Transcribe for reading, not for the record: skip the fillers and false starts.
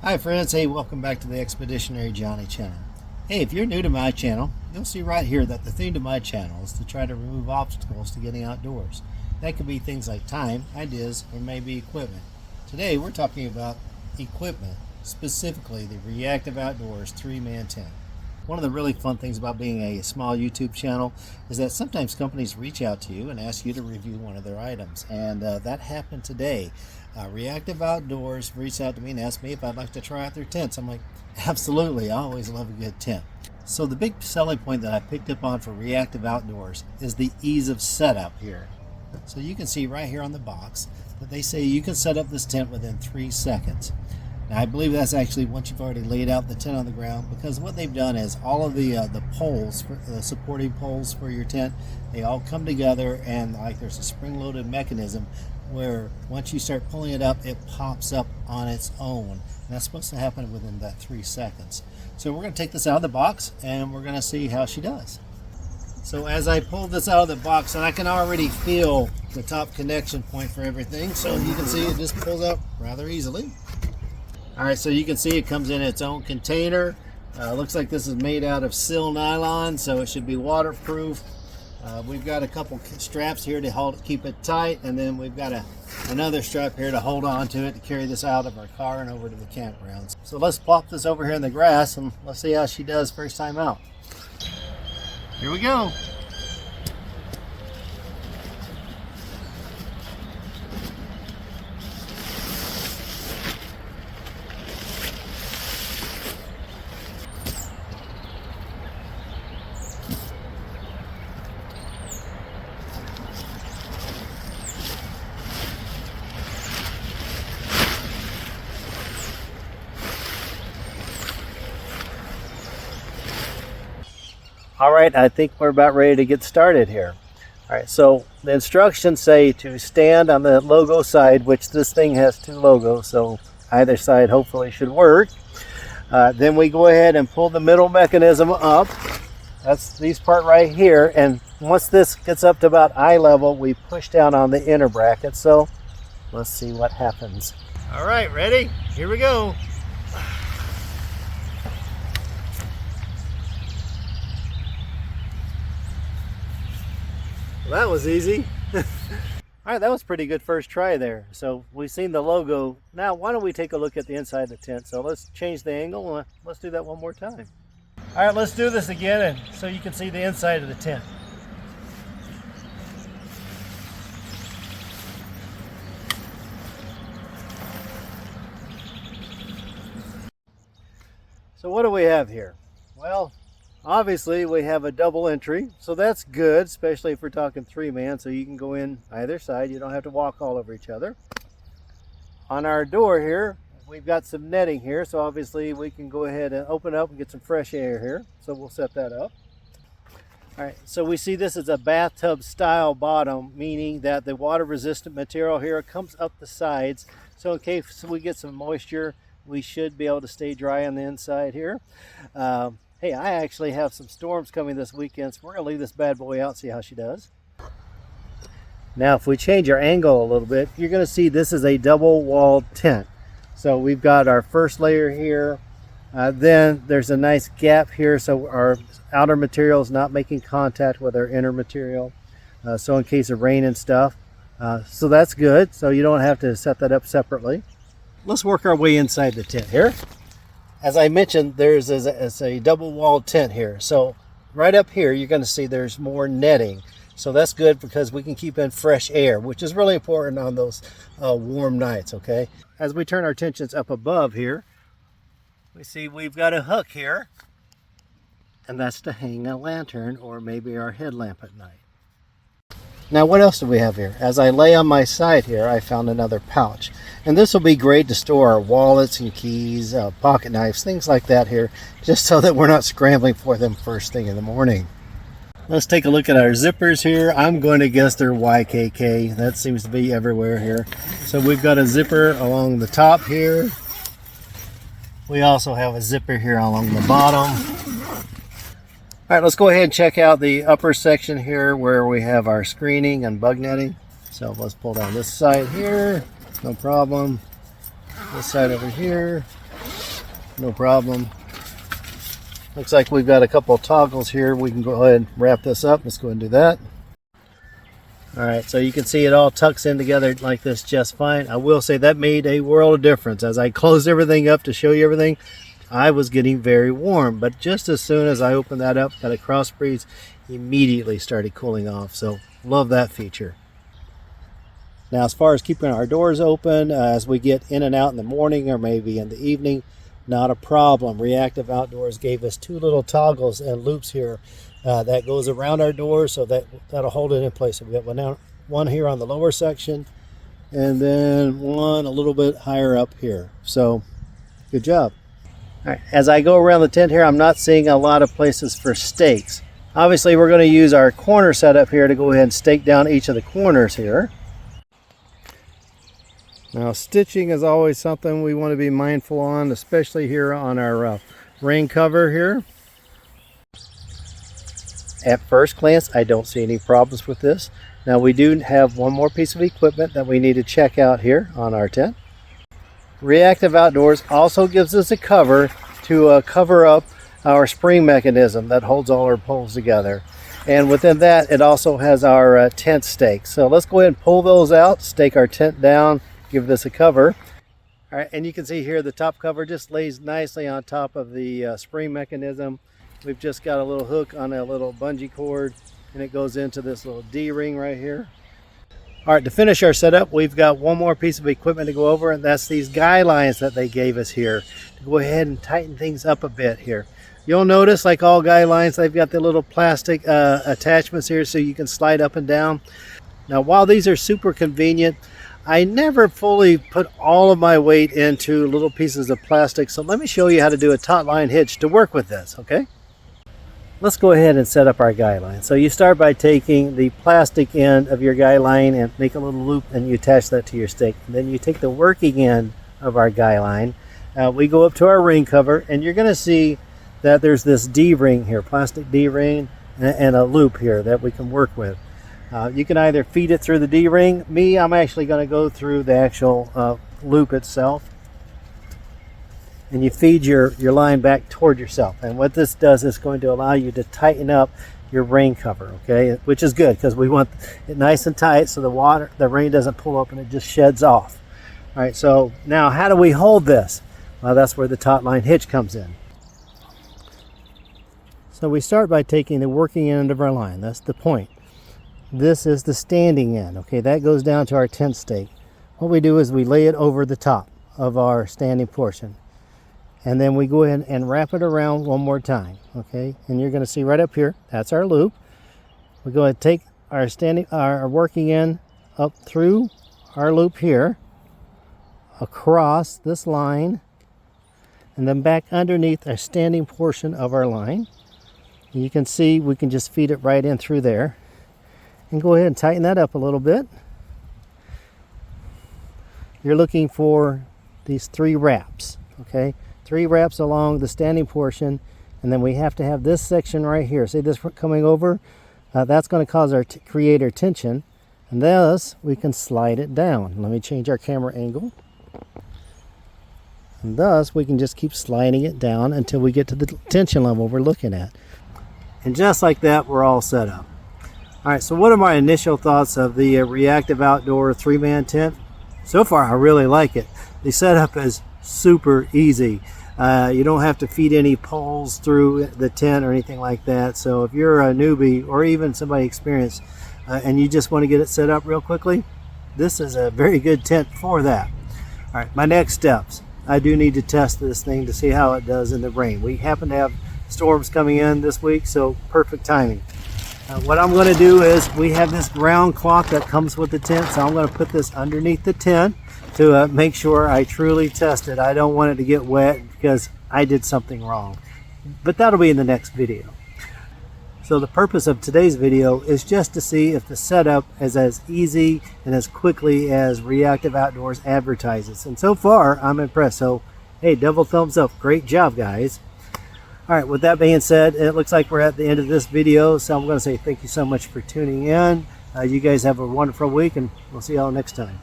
Hi friends, hey, welcome back to the Expeditionary Johnny channel. Hey, if you're new to my channel, you'll see right here that the theme to my channel is to try to remove obstacles to getting outdoors. That could be things like time, ideas, or maybe equipment. Today we're talking about equipment, specifically the Reactive Outdoors 3-man tent. One of the really fun things about being a small YouTube channel is that sometimes companies reach out to you and ask you to review one of their items, and that happened today. Reactive Outdoors reached out to me and asked me if I'd like to try out their tents. I'm like, absolutely, I always love a good tent. So the big selling point that I picked up on for Reactive Outdoors is the ease of setup here. So you can see right here on the box that they say you can set up this tent within 3 seconds. Now, I believe that's actually once you've already laid out the tent on the ground, because what they've done is all of the poles, the supporting poles for your tent, they all come together, and like there's a spring-loaded mechanism where once you start pulling it up, it pops up on its own. And that's supposed to happen within that 3 seconds. So we're going to take this out of the box and we're going to see how she does. So as I pull this out of the box, and I can already feel the top connection point for everything, so you can see it just pulls out rather easily. Alright, so you can see it comes in its own container. Looks like this is made out of sil nylon, so it should be waterproof. We've got a couple straps here to keep it tight, and then we've got another strap here to hold on to it to carry this out of our car and over to the campgrounds. So let's plop this over here in the grass and let's see how she does first time out. Here we go. All right, I think we're about ready to get started here. All right, so the instructions say to stand on the logo side, which this thing has 2 logos, so either side hopefully should work. Then we go ahead and pull the middle mechanism up. That's this part right here, and once this gets up to about eye level, we push down on the inner bracket. So let's see what happens. All right, ready? Here we go. Well, that was easy. All right, that was a pretty good first try there. So we've seen the logo. Now, why don't we take a look at the inside of the tent? So let's change the angle and let's do that one more time. All right, let's do this again, and so you can see the inside of the tent. So what do we have here? Well, obviously we have a double entry, so that's good, especially if we're talking 3-man, so you can go in either side. You don't have to walk all over each other. On our door here, we've got some netting here, so obviously we can go ahead and open up and get some fresh air here. So we'll set that up. All right, so we see this is a bathtub style bottom, meaning that the water resistant material here comes up the sides. So in case we get some moisture, we should be able to stay dry on the inside here. Hey, I actually have some storms coming this weekend, so we're going to leave this bad boy out and see how she does. Now, if we change our angle a little bit, you're going to see this is a double-walled tent. So we've got our first layer here. Then there's a nice gap here, so our outer material is not making contact with our inner material. So in case of rain and stuff. So that's good. So you don't have to set that up separately. Let's work our way inside the tent here. As I mentioned, there's a double-walled tent here. So right up here, you're going to see there's more netting. So that's good because we can keep in fresh air, which is really important on those warm nights, okay? As we turn our tensions up above here, we see we've got a hook here. And that's to hang a lantern or maybe our headlamp at night. Now, what else do we have here? As I lay on my side here, I found another pouch. And this will be great to store our wallets and keys, pocket knives, things like that here, just so that we're not scrambling for them first thing in the morning. Let's take a look at our zippers here. I'm going to guess they're YKK. That seems to be everywhere here. So we've got a zipper along the top here. We also have a zipper here along the bottom. All right, let's go ahead and check out the upper section here where we have our screening and bug netting. So let's pull down this side here, no problem. This side over here. no problem. Looks like we've got a couple of toggles here. We can go ahead and wrap this up. Let's go ahead and do that. All right, so you can see it all tucks in together like this just fine. I will say that made a world of difference. As I closed everything up to show you everything, I was getting very warm, but just as soon as I opened that up, got a cross breeze, immediately started cooling off. So love that feature. Now, as far as keeping our doors open as we get in and out in the morning or maybe in the evening, not a problem. Reactive Outdoors gave us two little toggles and loops here that goes around our doors, so that'll hold it in place. So we got one here on the lower section, and then one a little bit higher up here. So good job. All right, as I go around the tent here, I'm not seeing a lot of places for stakes. Obviously, we're going to use our corner setup here to go ahead and stake down each of the corners here. Now, stitching is always something we want to be mindful on, especially here on our rain cover here. At first glance, I don't see any problems with this. Now, we do have one more piece of equipment that we need to check out here on our tent. Reactive Outdoors also gives us a cover to cover up our spring mechanism that holds all our poles together. And within that, it also has our tent stakes. So let's go ahead and pull those out, stake our tent down, give this a cover. All right, and you can see here the top cover just lays nicely on top of the spring mechanism. We've just got a little hook on a little bungee cord, and it goes into this little D-ring right here. All right, to finish our setup, we've got one more piece of equipment to go over, and that's these guy lines that they gave us here to go ahead and tighten things up a bit here. You'll notice, like all guy lines, they've got the little plastic attachments here so you can slide up and down. Now, while these are super convenient, I never fully put all of my weight into little pieces of plastic, so let me show you how to do a taut-line hitch to work with this, okay? Let's go ahead and set up our guy line. So you start by taking the plastic end of your guy line and make a little loop, and you attach that to your stake. And then you take the working end of our guy line. We go up to our ring cover, and you're going to see that there's this D-ring here, plastic D-ring, and a loop here that we can work with. You can either feed it through the D-ring. I'm actually going to go through the actual loop itself. And you feed your line back toward yourself. And what this does is going to allow you to tighten up your rain cover, okay? Which is good because we want it nice and tight so the rain doesn't pull up and it just sheds off. All right, so now how do we hold this? Well, that's where the taut-line hitch comes in. So we start by taking the working end of our line. That's the point. This is the standing end, okay? That goes down to our tent stake. What we do is we lay it over the top of our standing portion. And then we go in and wrap it around one more time, okay? And you're going to see right up here, that's our loop. We go ahead and take our working end up through our loop here, across this line, and then back underneath our standing portion of our line. And you can see we can just feed it right in through there. And go ahead and tighten that up a little bit. You're looking for these 3 wraps, okay? 3 wraps along the standing portion, and then we have to have this section right here. See this coming over? That's going to cause create our tension, and thus we can slide it down. Let me change our camera angle. And thus we can just keep sliding it down until we get to the tension level we're looking at. And just like that, we're all set up. All right, so what are my initial thoughts of the Reactive Outdoor 3-man tent? So far, I really like it. The setup is super easy. You don't have to feed any poles through the tent or anything like that. So if you're a newbie or even somebody experienced and you just want to get it set up real quickly, this is a very good tent for that. All right, my next steps. I do need to test this thing to see how it does in the rain. We happen to have storms coming in this week, so perfect timing. What I'm going to do is we have this ground cloth that comes with the tent, so I'm going to put this underneath the tent to make sure I truly test it. I don't want it to get wet because I did something wrong, but that'll be in the next video. So the purpose of today's video is just to see if the setup is as easy and as quickly as Reactive Outdoors advertises, and so far I'm impressed. So hey, double thumbs up, great job guys. All right, with that being said, it looks like we're at the end of this video, so I'm going to say thank you so much for tuning in. You guys have a wonderful week, and we'll see y'all next time.